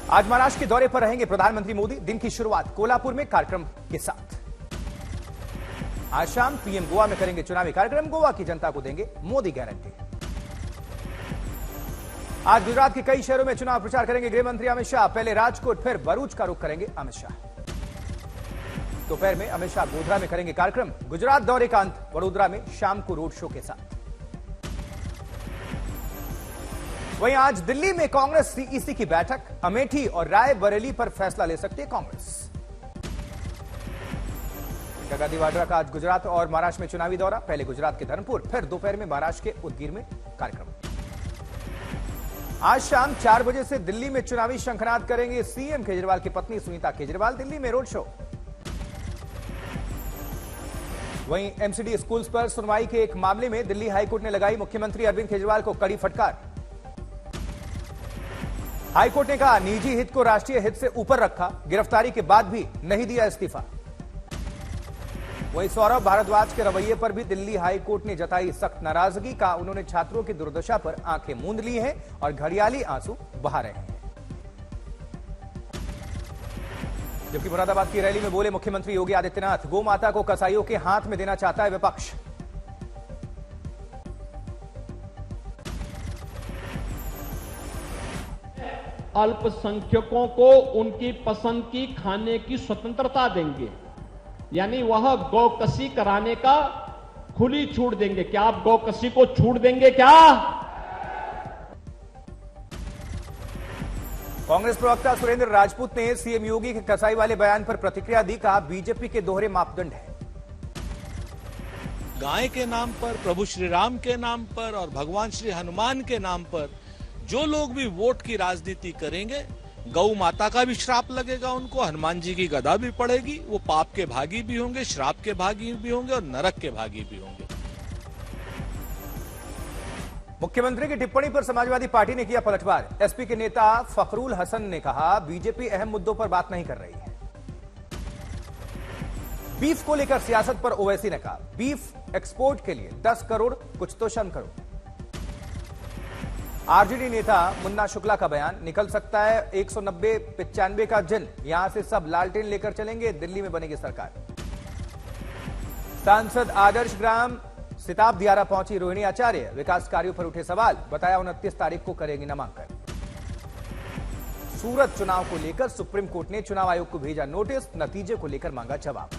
आज महाराष्ट्र के दौरे पर रहेंगे प्रधानमंत्री मोदी। दिन की शुरुआत कोल्हापुर में कार्यक्रम के साथ। आज शाम पीएम गोवा में करेंगे चुनावी कार्यक्रम। गोवा की जनता को देंगे मोदी गारंटी। आज गुजरात के कई शहरों में चुनाव प्रचार करेंगे गृह मंत्री अमित शाह। पहले राजकोट फिर भरूच का रुख करेंगे अमित शाह। दोपहर में अमित शाह गोधरा में करेंगे कार्यक्रम। गुजरात दौरे का अंत वडोदरा में शाम को रोड शो के साथ। वहीं आज दिल्ली में कांग्रेस सीईसी की बैठक। अमेठी और रायबरेली पर फैसला ले सकती है कांग्रेस। प्रियंका गांधी वाड्रा का आज गुजरात और महाराष्ट्र में चुनावी दौरा। पहले गुजरात के धर्मपुर फिर दोपहर में महाराष्ट्र के उदगीर में कार्यक्रम। आज शाम 4 बजे से दिल्ली में चुनावी शंखनाद करेंगे सीएम केजरीवाल की पत्नी सुनीता केजरीवाल। दिल्ली में रोड शो। वहीं एमसीडी स्कूल्स पर सुनवाई के एक मामले में दिल्ली हाईकोर्ट ने लगाई मुख्यमंत्री अरविंद केजरीवाल को कड़ी फटकार। हाईकोर्ट ने कहा निजी हित को राष्ट्रीय हित से ऊपर रखा। गिरफ्तारी के बाद भी नहीं दिया इस्तीफा। वहीं सौरभ भारद्वाज के रवैये पर भी दिल्ली हाईकोर्ट ने जताई सख्त नाराजगी। कहा उन्होंने छात्रों की दुर्दशा पर आंखें मूंद ली हैं और घड़ियाली आंसू बहा रहे हैं। जबकि मुरादाबाद की रैली में बोले मुख्यमंत्री योगी आदित्यनाथ, गौ माता को कसाईयों के हाथ में देना चाहता है विपक्ष। अल्पसंख्यकों को उनकी पसंद की खाने की स्वतंत्रता देंगे, यानी वह गौकसी कराने का खुली छूट देंगे। क्या आप गौकसी को छूट देंगे क्या? कांग्रेस प्रवक्ता सुरेंद्र राजपूत ने सीएम योगी के कसाई वाले बयान पर प्रतिक्रिया दी। कहा बीजेपी के दोहरे मापदंड है। गाय के नाम पर, प्रभु श्री राम के नाम पर और भगवान श्री हनुमान के नाम पर जो लोग भी वोट की राजनीति करेंगे, गौ माता का भी श्राप लगेगा उनको, हनुमान जी की गदा भी पड़ेगी। वो पाप के भागी भी होंगे, श्राप के भागी भी होंगे और नरक के भागी भी होंगे। मुख्यमंत्री की टिप्पणी पर समाजवादी पार्टी ने किया पलटवार। एसपी के नेता फखरुल हसन ने कहा बीजेपी अहम मुद्दों पर बात नहीं कर रही है। बीफ को लेकर सियासत पर ओवैसी ने कहा बीफ एक्सपोर्ट के लिए 10 करोड़ कुछ तो शर्म करो। आरजेडी नेता मुन्ना शुक्ला का बयान, निकल सकता है 190-95 का जन, यहां से सब लालटेन लेकर चलेंगे, दिल्ली में बनेगी सरकार। सांसद आदर्श ग्राम सिताब दियारा पहुंची रोहिणी आचार्य। विकास कार्यों पर उठे सवाल, बताया 29 तारीख को करेंगी नामांकन। सूरत चुनाव को लेकर सुप्रीम कोर्ट ने चुनाव आयोग को भेजा नोटिस, नतीजे को लेकर मांगा जवाब।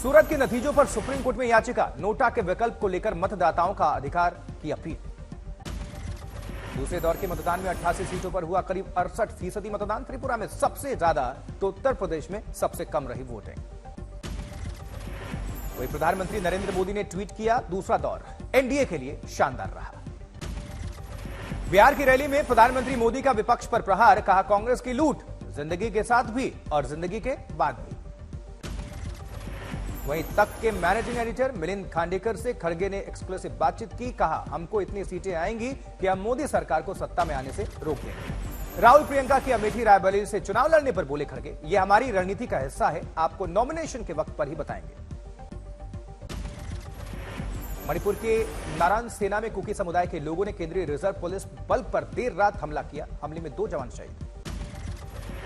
सूरत के नतीजों पर सुप्रीम कोर्ट में याचिका, नोटा के विकल्प को लेकर मतदाताओं का अधिकार की अपील। दूसरे दौर के मतदान में 88 सीटों पर हुआ करीब 68% मतदान। त्रिपुरा में सबसे ज्यादा तो उत्तर प्रदेश में सबसे कम रही वोटिंग। वहीं प्रधानमंत्री नरेंद्र मोदी ने ट्वीट किया दूसरा दौर एनडीए के लिए शानदार रहा। बिहार की रैली में प्रधानमंत्री मोदी का विपक्ष पर प्रहार। कहा कांग्रेस की लूट जिंदगी के साथ भी और जिंदगी के बाद भी। वहीं तक के मैनेजिंग एडिटर मिलिंद खांडेकर से खड़गे ने एक्सक्लूसिव बातचीत की। कहा हमको इतनी सीटें आएंगी कि हम मोदी सरकार को सत्ता में आने से रोक देंगे। राहुल प्रियंका की अमेठी रायबरेली से चुनाव लड़ने पर बोले खड़गे, यह हमारी रणनीति का हिस्सा है, आपको नॉमिनेशन के वक्त पर ही बताएंगे। मणिपुर के नारायण सेना में कुकी समुदाय के लोगों ने केंद्रीय रिजर्व पुलिस बल पर देर रात हमला किया। हमले में 2 जवान शहीद।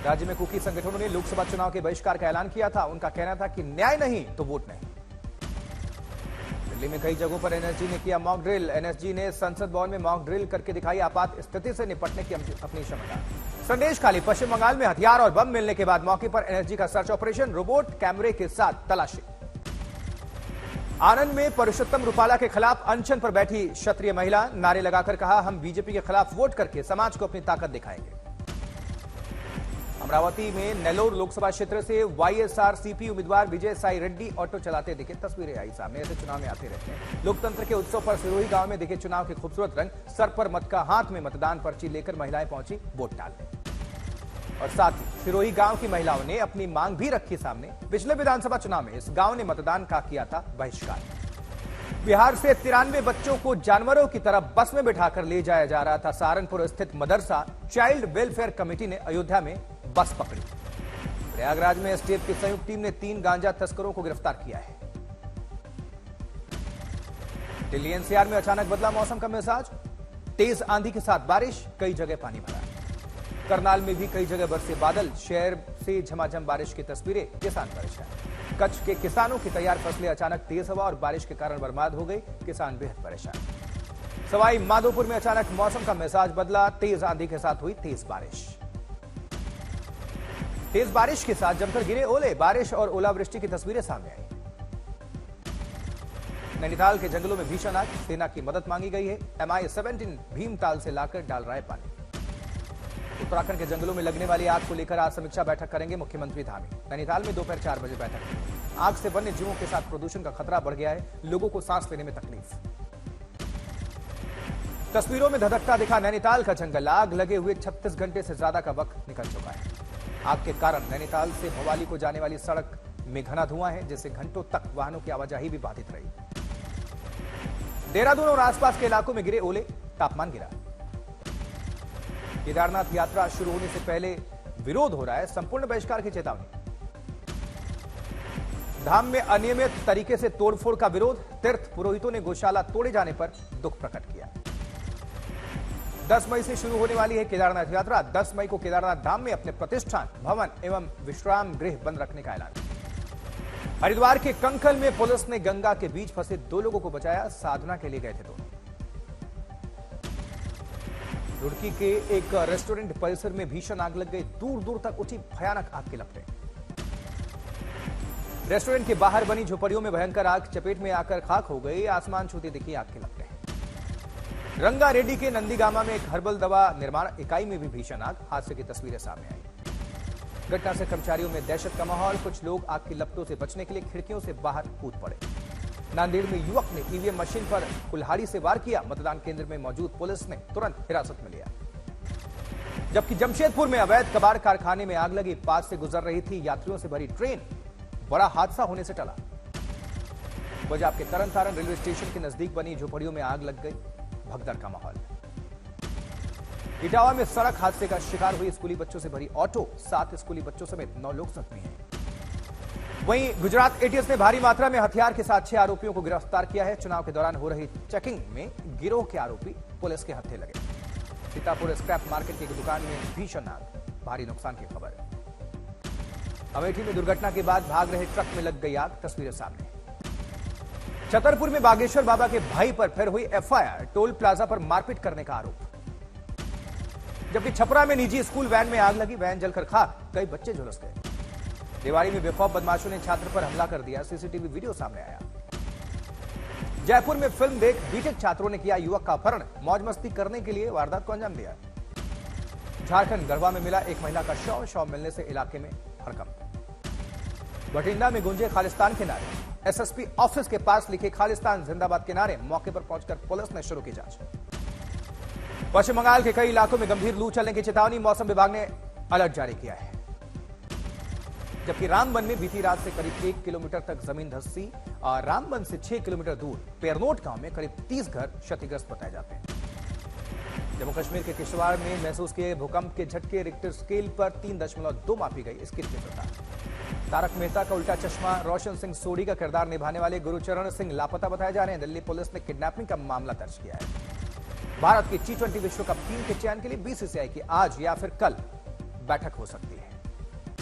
राज्य में कुकी संगठनों ने लोकसभा चुनाव के बहिष्कार का ऐलान किया था। उनका कहना था कि न्याय नहीं तो वोट नहीं। दिल्ली में कई जगहों पर एनएसजी ने किया मॉक ड्रिल। एनएसजी ने संसद भवन में मॉक ड्रिल करके दिखाई आपात स्थिति से निपटने की अपनी क्षमता। संदेश खाली, पश्चिम बंगाल में हथियार और बम मिलने के बाद मौके पर एनएसजी का सर्च ऑपरेशन, रोबोट कैमरे के साथ तलाशी। आनंद में पुरुषोत्तम रूपाला के खिलाफ अनशन पर बैठी क्षत्रिय महिला, नारे लगाकर कहा हम बीजेपी के खिलाफ वोट करके समाज को अपनी ताकत दिखाएंगे। अमरावती में नेल्लोर लोकसभा क्षेत्र से वाईएसआरसीपी उम्मीदवार विजय साई रेड्डी ऑटो चलाते दिखे। तस्वीरें आई सामने, ऐसे चुनाव में आते रहते हैं। लोकतंत्र के उत्सव पर सिरोही गांव में दिखे चुनाव के खूबसूरत रंग। सर पर मटका, हाथ में मतदान पर्ची लेकर महिलाएं पहुंची वोट डालने। और साथ ही सिरोही गांव की महिलाओं ने अपनी मांग भी रखी सामने। पिछले विधानसभा चुनाव में इस गांव ने मतदान का किया था बहिष्कार। बिहार से 93 बच्चों को जानवरों की तरह बस में बिठाकर ले जाया जा रहा था। सहारनपुर स्थित मदरसा चाइल्ड वेलफेयर कमेटी ने अयोध्या में बस पकड़ी। प्रयागराज में एसटीएफ की संयुक्त टीम ने 3 गांजा तस्करों को गिरफ्तार किया है। दिल्ली एनसीआर में अचानक बदला मौसम का मिजाज। तेज आंधी के साथ बारिश, कई जगह पानी भरा। करनाल में भी कई जगह बरसे बादल, शहर से झमाझम बारिश की तस्वीरें, किसान परेशान। कच्छ के किसानों की तैयार फसलें अचानक तेज हवा और बारिश के कारण बर्बाद हो गई, किसान बेहद परेशान। सवाई माधोपुर में अचानक मौसम का मिजाज बदला, तेज आंधी के साथ हुई तेज बारिश। तेज बारिश के साथ जमकर गिरे ओले, बारिश और ओलावृष्टि की तस्वीरें सामने आई। नैनीताल के जंगलों में भीषण आग, सेना की मदद मांगी गई है। MI-17 भीमताल से लाकर डाल रहा है पानी। उत्तराखंड के जंगलों में लगने वाली आग को लेकर आज समीक्षा बैठक करेंगे मुख्यमंत्री धामी। नैनीताल में दोपहर 4 बजे बैठक। आग से वन्य जीवों के साथ प्रदूषण का खतरा बढ़ गया है, लोगों को सांस लेने में तकलीफ। तस्वीरों में धधकता दिखा नैनीताल का जंगल, आग लगे हुए 36 घंटे से ज्यादा का वक्त निकल चुका है। आग के कारण नैनीताल से भवाली को जाने वाली सड़क में घना धुआं है, जिससे घंटों तक वाहनों की आवाजाही भी बाधित रही। देहरादून और आसपास के इलाकों में गिरे ओले, तापमान गिरा। केदारनाथ यात्रा शुरू होने से पहले विरोध हो रहा है, संपूर्ण बहिष्कार की चेतावनी। धाम में अनियमित तरीके से तोड़फोड़ का विरोध, तीर्थ पुरोहितों ने गौशाला तोड़े जाने पर दुख प्रकट किया। 10 मई से शुरू होने वाली है केदारनाथ यात्रा। 10 मई को केदारनाथ धाम में अपने प्रतिष्ठान, भवन एवं विश्राम गृह बंद रखने का ऐलान। हरिद्वार के कंखल में पुलिस ने गंगा के बीच फंसे 2 लोगों को बचाया, साधना के लिए गए थे दोनों। रुड़की के एक रेस्टोरेंट परिसर में भीषण आग लग गई, दूर दूर तक उठी भयानक आग की लपटें। रेस्टोरेंट के बाहर बनी झोपड़ियों में भयंकर आग चपेट में आकर खाक हो गई, आसमान छूती दिखी आग की लपटें। रंगारेड्डी के नंदीगामा में एक हर्बल दवा निर्माण इकाई में भी भीषण आग, हादसे की तस्वीरें सामने आई। घटना से कर्मचारियों में दहशत का माहौल, कुछ लोग आग की लपटों से बचने के लिए खिड़कियों से बाहर कूद पड़े। नांदेड़ में युवक ने ईवीएम मशीन पर कुल्हाड़ी से वार किया, मतदान केंद्र में मौजूद पुलिस ने तुरंत हिरासत में लिया। जबकि जमशेदपुर में अवैध कबाड़ कारखाने में आग लगी, पास से गुजर रही थी यात्रियों से भरी ट्रेन, बड़ा हादसा होने से टला। पंजाब के तरन तारण रेलवे स्टेशन के नजदीक बनी झोपड़ियों में आग लग गई, भगदड़ का माहौल। इटावा में सड़क हादसे का शिकार हुई स्कूली बच्चों से भरी ऑटो, 7 स्कूली बच्चों समेत 9 लोग जख्मी हैं। वहीं गुजरात एटीएस ने भारी मात्रा में हथियार के साथ 6 आरोपियों को गिरफ्तार किया है। चुनाव के दौरान हो रही चेकिंग में गिरोह के आरोपी पुलिस के हत्थे लगे। सीतापुर स्क्रैप मार्केट की एक दुकान में भीषण आग, भारी नुकसान की खबर। अमेठी में दुर्घटना के बाद भाग रहे ट्रक में लग गई आग, तस्वीरें सामने। छतरपुर में बागेश्वर बाबा के भाई पर फिर हुई एफआईआर, टोल प्लाजा पर मारपीट करने का आरोप। जबकि छपरा में निजी स्कूल वैन में आग लगी, वैन जलकर खाक, कई बच्चे झुलस गए। रेवाड़ी में बेखौफ बदमाशों ने छात्र पर हमला कर दिया, सीसीटीवी वीडियो सामने आया। जयपुर में फिल्म देख बीटेक छात्रों ने किया युवक का अपहरण, मौज मस्ती करने के लिए वारदात को अंजाम दिया। झारखंड गढ़वा में मिला एक महिला का शव मिलने से इलाके में हड़कंप। बठिंडा में गूंजे खालिस्तान के नारे, एसएसपी ऑफिस के पास लिखे खालिस्तान जिंदाबाद के नारे, मौके पर पहुंचकर पुलिस ने शुरू की जांच। पश्चिम बंगाल के कई इलाकों में गंभीर लू चलने की चेतावनी, मौसम विभाग ने अलर्ट जारी किया है। जबकि रामबन में बीती रात से करीब 1 किलोमीटर तक जमीन धंसी और रामबन से 6 किलोमीटर दूर पेरनोट गांव में करीब 30 घर क्षतिग्रस्त बताए जाते हैं। जम्मू कश्मीर के किश्तवाड़ में महसूस किए भूकंप के झटके, रिक्टर स्केल पर 3.2 मापी गई इसकी तीव्रता। तारक मेहता का उल्टा चश्मा रोशन सिंह सोढ़ी का किरदार निभाने वाले गुरुचरण सिंह लापता बताए जा रहे हैं। दिल्ली पुलिस ने किडनैपिंग का मामला दर्ज किया है। भारत की T20 विश्व कप टीम के चयन के लिए बीसीसीआई की आज या फिर कल बैठक हो सकती है।